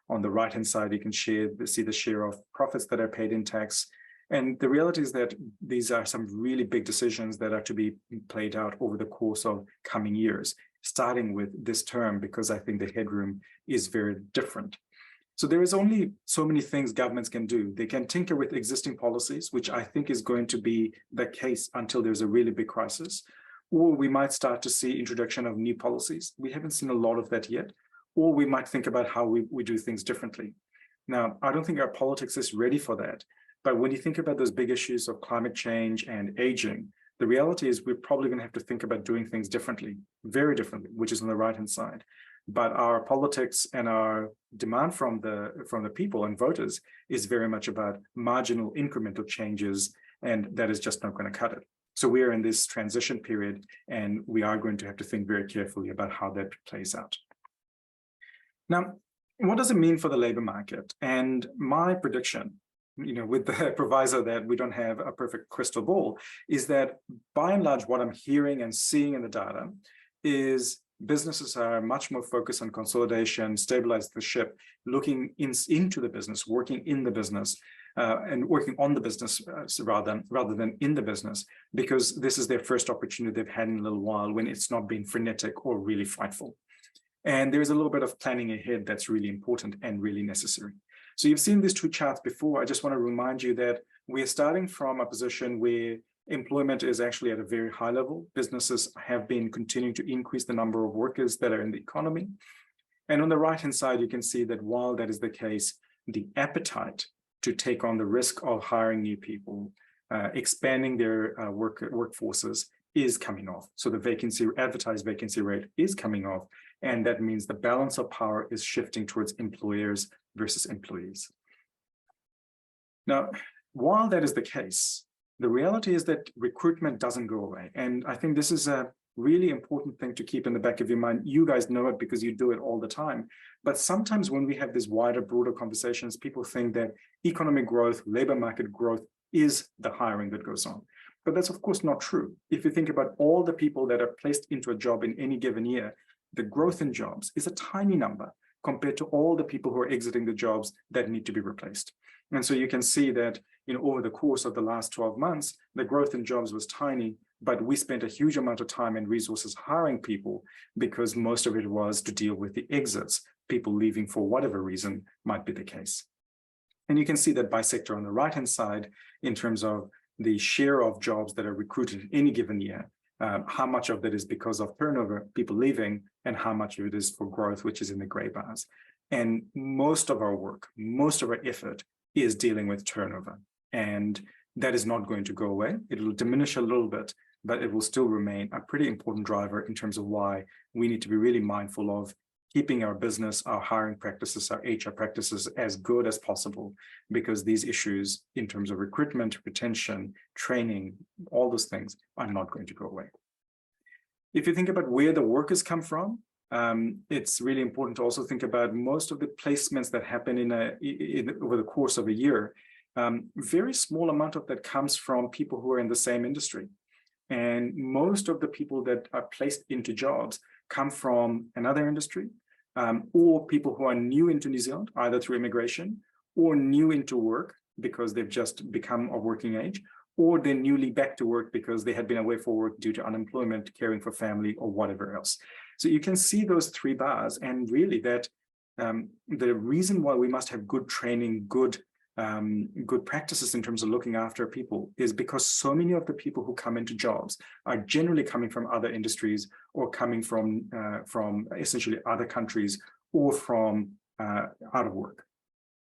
On the right-hand side, you can see the share of profits that are paid in tax. And the reality is that these are some really big decisions that are to be played out over the course of coming years, starting with this term, because I think the headroom is very different. So there is only so many things governments can do. They can tinker with existing policies, which I think is going to be the case until there's a really big crisis. Or we might start to see introduction of new policies. We haven't seen a lot of that yet. Or we might think about how we do things differently. Now, I don't think our politics is ready for that. But when you think about those big issues of climate change and aging, the reality is we're probably going to have to think about doing things differently, very differently, which is on the right-hand side. But our politics and our demand from the people and voters is very much about marginal incremental changes, and that is just not going to cut it. So we are in this transition period, and we are going to have to think very carefully about how that plays out. Now, what does it mean for the labor market? And my prediction, with the proviso that we don't have a perfect crystal ball, is that by and large, what I'm hearing and seeing in the data is businesses are much more focused on consolidation, stabilize the ship, looking into the business, working in the business, and working on the business rather than in the business, because this is their first opportunity they've had in a little while when it's not been frenetic or really frightful. And there's a little bit of planning ahead that's really important and really necessary. So you've seen these two charts before. I just want to remind you that we're starting from a position where employment is actually at a very high level. Businesses have been continuing to increase the number of workers that are in the economy. And on the right-hand side, you can see that while that is the case, the appetite to take on the risk of hiring new people, expanding their workforces is coming off. So the advertised vacancy rate is coming off. And that means the balance of power is shifting towards employers versus employees. Now, while that is the case, the reality is that recruitment doesn't go away. And I think this is a really important thing to keep in the back of your mind. You guys know it because you do it all the time. But sometimes when we have these wider, broader conversations, people think that economic growth, labor market growth is the hiring that goes on. But that's of course not true. If you think about all the people that are placed into a job in any given year, the growth in jobs is a tiny number compared to all the people who are exiting the jobs that need to be replaced. And so you can see that, over the course of the last 12 months, the growth in jobs was tiny, but we spent a huge amount of time and resources hiring people because most of it was to deal with the exits, people leaving for whatever reason might be the case. And you can see that by sector on the right-hand side, in terms of the share of jobs that are recruited in any given year, how much of that is because of turnover, people leaving, and how much of it is for growth, which is in the gray bars. And most of our work, most of our effort is dealing with turnover. And that is not going to go away. It will diminish a little bit, but it will still remain a pretty important driver in terms of why we need to be really mindful of keeping our business, our hiring practices, our HR practices as good as possible, because these issues in terms of recruitment, retention, training, all those things are not going to go away. If you think about where the workers come from, it's really important to also think about most of the placements that happen over the course of a year. Very small amount of that comes from people who are in the same industry. And most of the people that are placed into jobs come from another industry, or people who are new into New Zealand, either through immigration or new into work because they've just become of working age, or they're newly back to work because they had been away for work due to unemployment, caring for family, or whatever else. So you can see those three bars, and really that the reason why we must have good training, good practices in terms of looking after people is because so many of the people who come into jobs are generally coming from other industries or coming from essentially other countries or from out of work.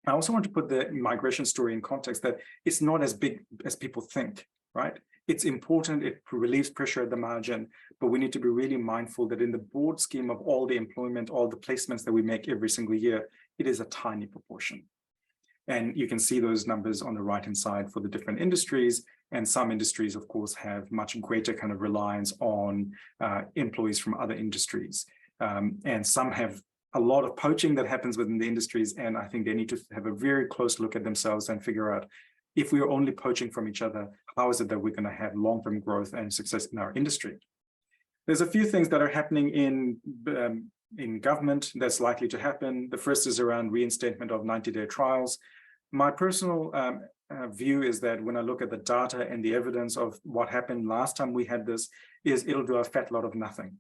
I also want to put the migration story in context that it's not as big as people think, right? It's important, it relieves pressure at the margin, but we need to be really mindful that in the broad scheme of all the employment, all the placements that we make every single year, it is a tiny proportion. And you can see those numbers on the right-hand side for the different industries. And some industries, of course, have much greater kind of reliance on employees from other industries. And some have a lot of poaching that happens within the industries. And I think they need to have a very close look at themselves and figure out, if we are only poaching from each other, how is it that we're going to have long-term growth and success in our industry? There's a few things that are happening in government that's likely to happen. The first is around reinstatement of 90-day trials. My personal view is that when I look at the data and the evidence of what happened last time we had this, is it'll do a fat lot of nothing.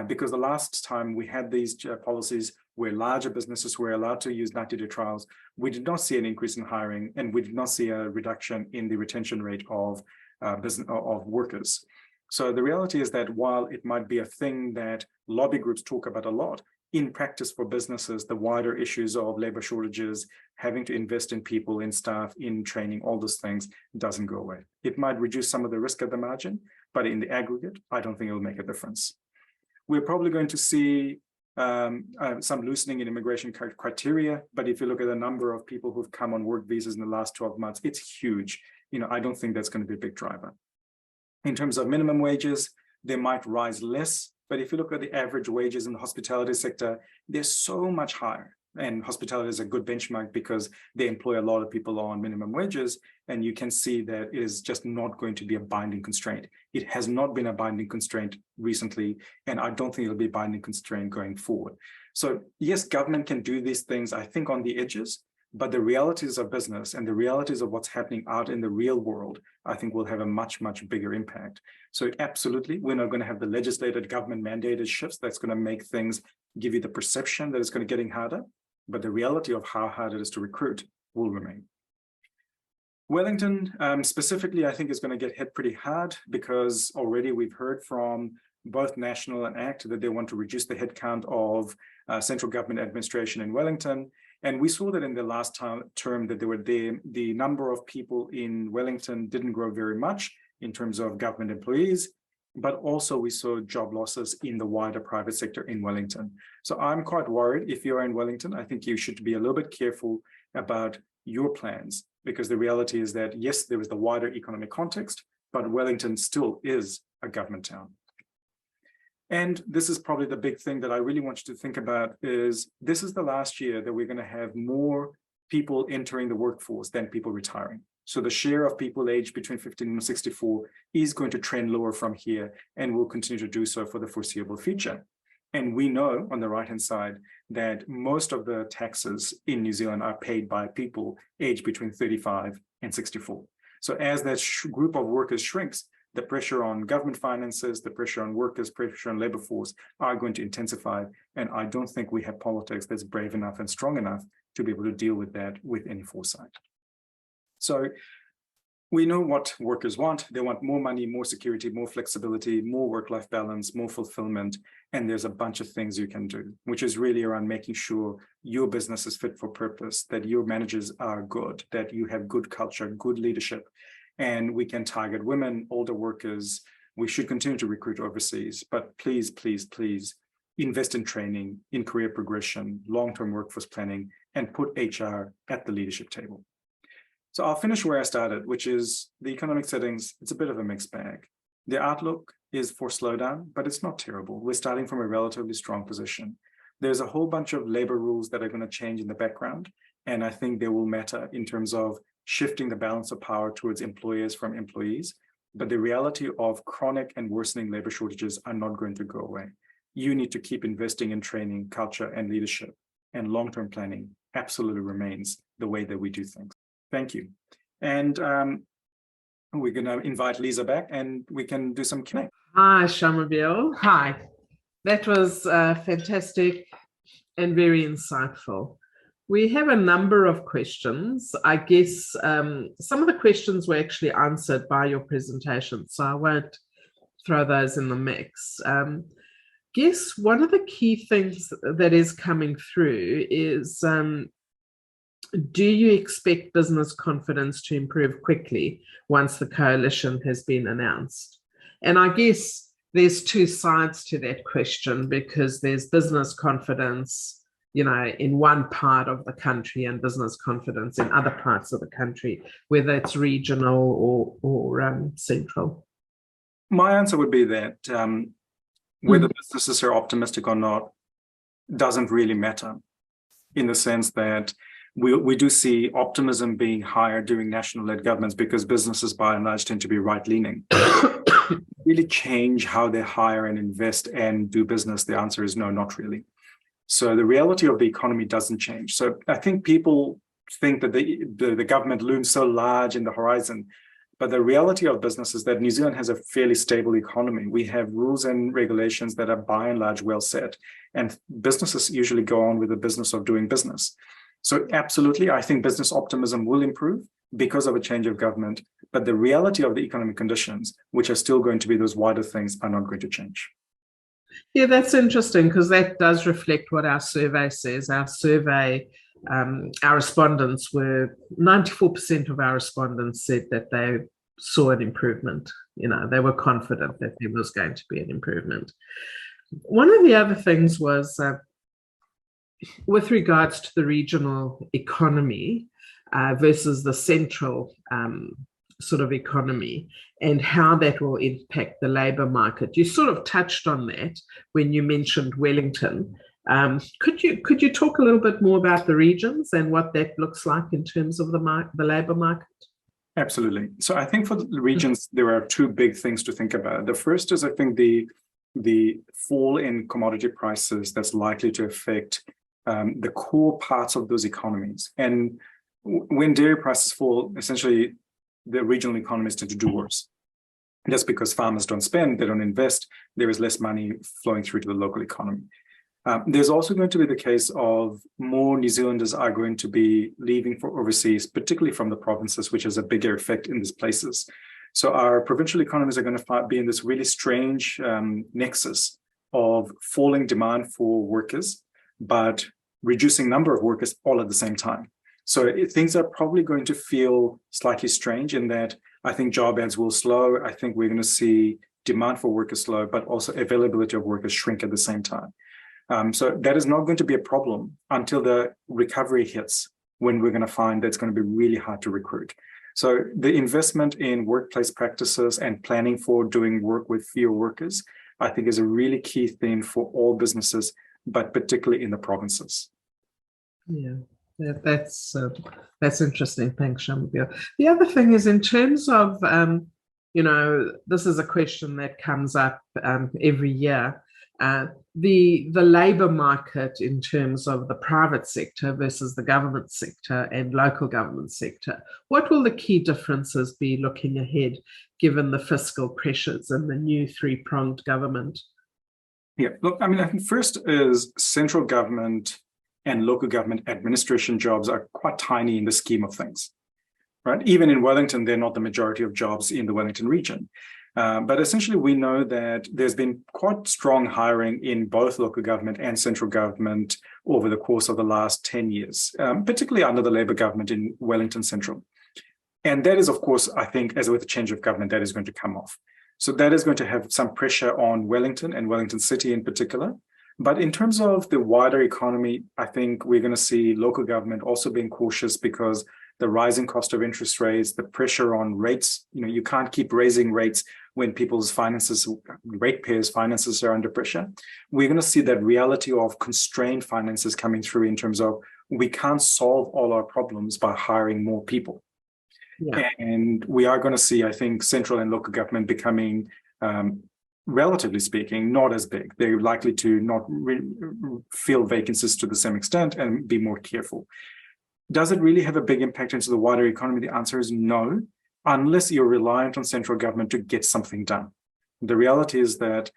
Because the last time we had these policies where larger businesses were allowed to use 90-day trials, we did not see an increase in hiring, and we did not see a reduction in the retention rate of workers. So the reality is that while it might be a thing that lobby groups talk about a lot, in practice for businesses, the wider issues of labor shortages, having to invest in people, in staff, in training, all those things doesn't go away. It might reduce some of the risk at the margin, but in the aggregate, I don't think it will make a difference. We're probably going to see some loosening in immigration criteria, but if you look at the number of people who've come on work visas in the last 12 months, it's huge. I don't think that's going to be a big driver. In terms of minimum wages, they might rise less, but if you look at the average wages in the hospitality sector, they're so much higher and hospitality is a good benchmark because they employ a lot of people on minimum wages, and you can see that it is just not going to be a binding constraint. It has not been a binding constraint recently, and I don't think it'll be a binding constraint going forward. So yes, government can do these things, I think, on the edges, but the realities of business and the realities of what's happening out in the real world, I think will have a much, much bigger impact. So absolutely, we're not going to have the legislated government mandated shifts that's going to make things, give you the perception that it's going to getting harder, but the reality of how hard it is to recruit will remain. Wellington specifically, I think, is going to get hit pretty hard because already we've heard from both National and ACT that they want to reduce the headcount of central government administration in Wellington. And we saw that in the last term that the number of people in Wellington didn't grow very much in terms of government employees, but also we saw job losses in the wider private sector in Wellington. So I'm quite worried if you're in Wellington. I think you should be a little bit careful about your plans, because the reality is that, yes, there is the wider economic context, but Wellington still is a government town. And this is probably the big thing that I really want you to think about is this is the last year that we're going to have more people entering the workforce than people retiring. So the share of people aged between 15 and 64 is going to trend lower from here and will continue to do so for the foreseeable future. And we know on the right-hand side that most of the taxes in New Zealand are paid by people aged between 35 and 64. So as that group of workers shrinks, the pressure on government finances, the pressure on workers, pressure on labor force are going to intensify. And I don't think we have politics that's brave enough and strong enough to be able to deal with that with any foresight. So we know what workers want. They want more money, more security, more flexibility, more work-life balance, more fulfillment. And there's a bunch of things you can do, which is really around making sure your business is fit for purpose, that your managers are good, that you have good culture, good leadership. And we can target women, older workers. We should continue to recruit overseas, but please, please, please invest in training, in career progression, long-term workforce planning, and put HR at the leadership table. So I'll finish where I started, which is the economic settings. It's a bit of a mixed bag. The outlook is for slowdown, but it's not terrible. We're starting from a relatively strong position. There's a whole bunch of labor rules that are going to change in the background, and I think they will matter in terms of shifting the balance of power towards employers from employees. But the reality of chronic and worsening labor shortages are not going to go away. You need to keep investing in training, culture, and leadership, and long-term planning absolutely remains the way that we do things. Thank you. And we're going to invite Liza back and we can do some Q&A. Hi, Shamubeel. Hi. That was fantastic and very insightful. We have a number of questions. I guess some of the questions were actually answered by your presentation, so I won't throw those in the mix. Guess one of the key things that is coming through is, do you expect business confidence to improve quickly once the coalition has been announced? And I guess there's two sides to that question, because there's business confidence, you know, in one part of the country and business confidence in other parts of the country, whether it's regional or central. My answer would be that whether businesses are optimistic or not doesn't really matter, in the sense that we do see optimism being higher during national-led governments because businesses by and large tend to be right-leaning. Really change how they hire and invest and do business? The answer is no, not really. So the reality of the economy doesn't change. So I think people think that the government looms so large in the horizon, but the reality of business is that New Zealand has a fairly stable economy. We have rules and regulations that are by and large well set, and businesses usually go on with the business of doing business. So absolutely, I think business optimism will improve because of a change of government, but the reality of the economic conditions, which are still going to be those wider things, are not going to change. Yeah, that's interesting, because that does reflect what our survey says. Our survey, our respondents were, 94% of our respondents said that they saw an improvement. You know, they were confident that there was going to be an improvement. One of the other things was, with regards to the regional economy versus the central sort of economy and how that will impact the labour market. You sort of touched on that when you mentioned Wellington, Could you talk a little bit more about the regions and what that looks like in terms of the labour market? Absolutely. So I think for the regions, there are two big things to think about. The first is, I think, the fall in commodity prices that's likely to affect the core parts of those economies. And when dairy prices fall, essentially, the regional economies tend to do worse. That's because farmers don't spend, they don't invest, there is less money flowing through to the local economy. There's also going to be the case of more New Zealanders are going to be leaving for overseas, particularly from the provinces, which has a bigger effect in these places. So our provincial economies are going to be in this really strange nexus of falling demand for workers, but reducing number of workers all at the same time. So things are probably going to feel slightly strange in that I think job ads will slow. I think we're going to see demand for workers slow, but also availability of workers shrink at the same time. So that is not going to be a problem until the recovery hits, when we're going to find that it's going to be really hard to recruit. So the investment in workplace practices and planning for doing work with fewer workers, I think, is a really key theme for all businesses, but particularly in the provinces. Yeah. Yeah, that's interesting. Thanks, Shamubeel. The other thing is, in terms of, this is a question that comes up every year. The labour market in terms of the private sector versus the government sector and local government sector. What will the key differences be looking ahead, given the fiscal pressures and the new three-pronged government? Yeah, look, I mean, I think first is central government and local government administration jobs are quite tiny in the scheme of things, right? Even in Wellington, they're not the majority of jobs in the Wellington region. But essentially, we know that there's been quite strong hiring in both local government and central government over the course of the last 10 years, particularly under the Labour government in Wellington Central. And that is, of course, I think, as with the change of government, that is going to come off. So that is going to have some pressure on Wellington and Wellington City in particular. But in terms of the wider economy, I think we're going to see local government also being cautious because the rising cost of interest rates, the pressure on rates, you can't keep raising rates when people's finances, ratepayers' finances are under pressure. We're going to see that reality of constrained finances coming through in terms of we can't solve all our problems by hiring more people. Yeah. And we are going to see, I think, central and local government becoming relatively speaking, not as big. They're likely to not fill vacancies to the same extent and be more careful. Does it really have a big impact into the wider economy? The answer is no, unless you're reliant on central government to get something done. The reality is that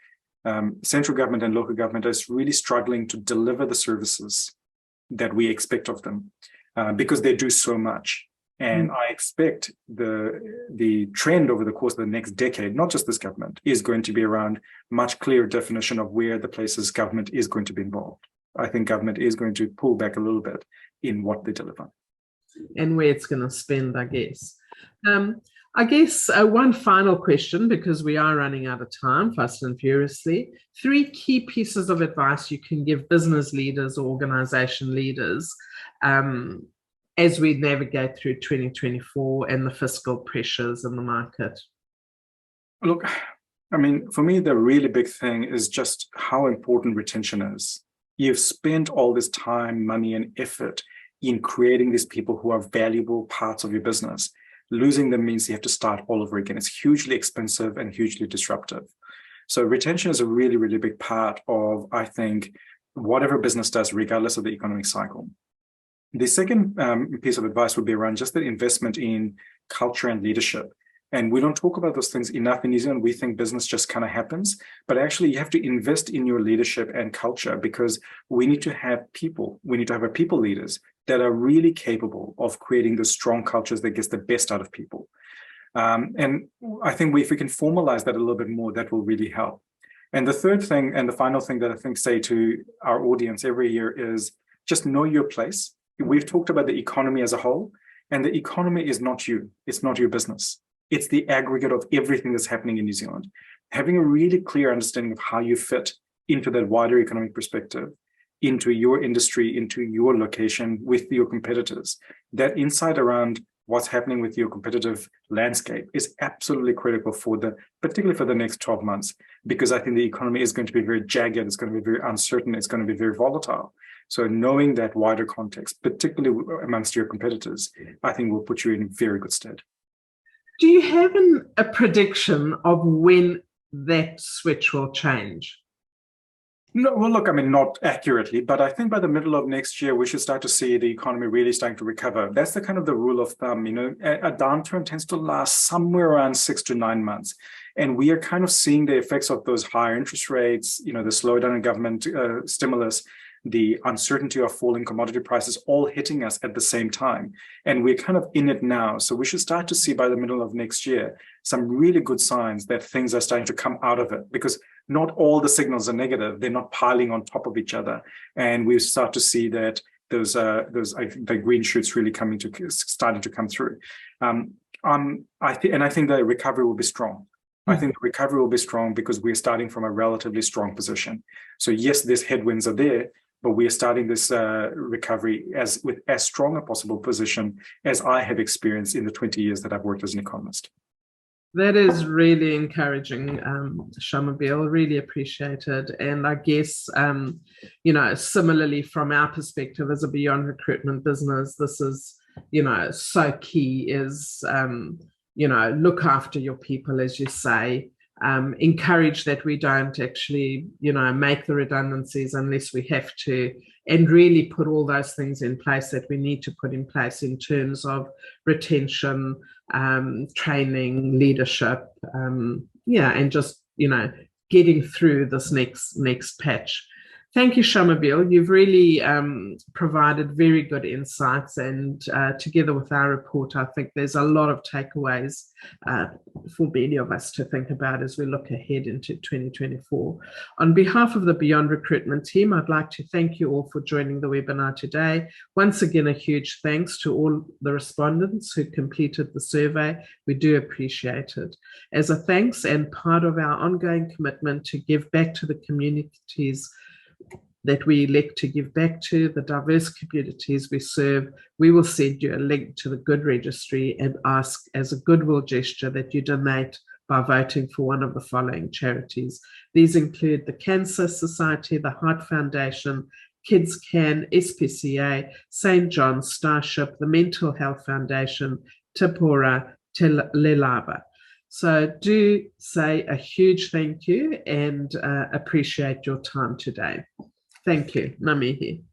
central government and local government is really struggling to deliver the services that we expect of them because they do so much. And I expect the trend over the course of the next decade, not just this government, is going to be around much clearer definition of where the places government is going to be involved. I think government is going to pull back a little bit in what they deliver. And where it's going to spend, I guess. One final question, because we are running out of time, fast and furiously. 3 key pieces of advice you can give business leaders or organization leaders as we navigate through 2024 and the fiscal pressures in the market? Look, I mean, for me, the really big thing is just how important retention is. You've spent all this time, money, and effort in creating these people who are valuable parts of your business. Losing them means you have to start all over again. It's hugely expensive and hugely disruptive. So retention is a really, really big part of, I think, whatever business does, regardless of the economic cycle. The second piece of advice would be around just the investment in culture and leadership. And we don't talk about those things enough in New Zealand. We think business just kind of happens, but actually you have to invest in your leadership and culture because we need to have people. We need to have our people leaders that are really capable of creating the strong cultures that gets the best out of people. And I think if we can formalize that a little bit more, that will really help. And the third thing and the final thing that I think say to our audience every year is just know your place. We've talked about the economy as a whole, and the economy is not you. It's not your business. It's the aggregate of everything that's happening in New Zealand. Having a really clear understanding of how you fit into that wider economic perspective, into your industry, into your location with your competitors, that insight around what's happening with your competitive landscape is absolutely critical particularly for the next 12 months, because I think the economy is going to be very jagged, it's going to be very uncertain, it's going to be very volatile. So knowing that wider context, particularly amongst your competitors, I think will put you in very good stead. Do you have a prediction of when that switch will change? No, well, look, I mean, not accurately, but I think by the middle of next year, we should start to see the economy really starting to recover. That's the kind of the rule of thumb. A downturn tends to last somewhere around 6 to 9 months. And we are kind of seeing the effects of those higher interest rates, the slowdown in government stimulus, the uncertainty of falling commodity prices all hitting us at the same time. And we're kind of in it now. So we should start to see by the middle of next year some really good signs that things are starting to come out of it, because not all the signals are negative. They're not piling on top of each other. And we start to see that those the green shoots really starting to come through. I think the recovery will be strong. I think the recovery will be strong because we're starting from a relatively strong position. So yes, these headwinds are there, but we are starting this recovery with as strong a possible position as I have experienced in the 20 years that I've worked as an economist. That is really encouraging, Shamubeel, really appreciated. And I guess, similarly from our perspective as a Beyond Recruitment business, this is, so key is, look after your people, as you say, encourage that we don't actually, make the redundancies unless we have to, and really put all those things in place that we need to put in place in terms of retention, training, leadership, and just, getting through this next patch. Thank you, Shamubeel. You've really provided very good insights, and together with our report, I think there's a lot of takeaways for many of us to think about as we look ahead into 2024. On behalf of the Beyond Recruitment team, I'd like to thank you all for joining the webinar today. Once again, a huge thanks to all the respondents who completed the survey. We do appreciate it. As a thanks and part of our ongoing commitment to give back to the communities that we elect to give back to, the diverse communities we serve, we will send you a link to the Good Registry and ask as a goodwill gesture that you donate by voting for one of the following charities. These include the Cancer Society, the Heart Foundation, Kids Can, SPCA, St. John's, Starship, the Mental Health Foundation, Tipora, Lelaba. So do say a huge thank you and appreciate your time today. Thank you. Namihi.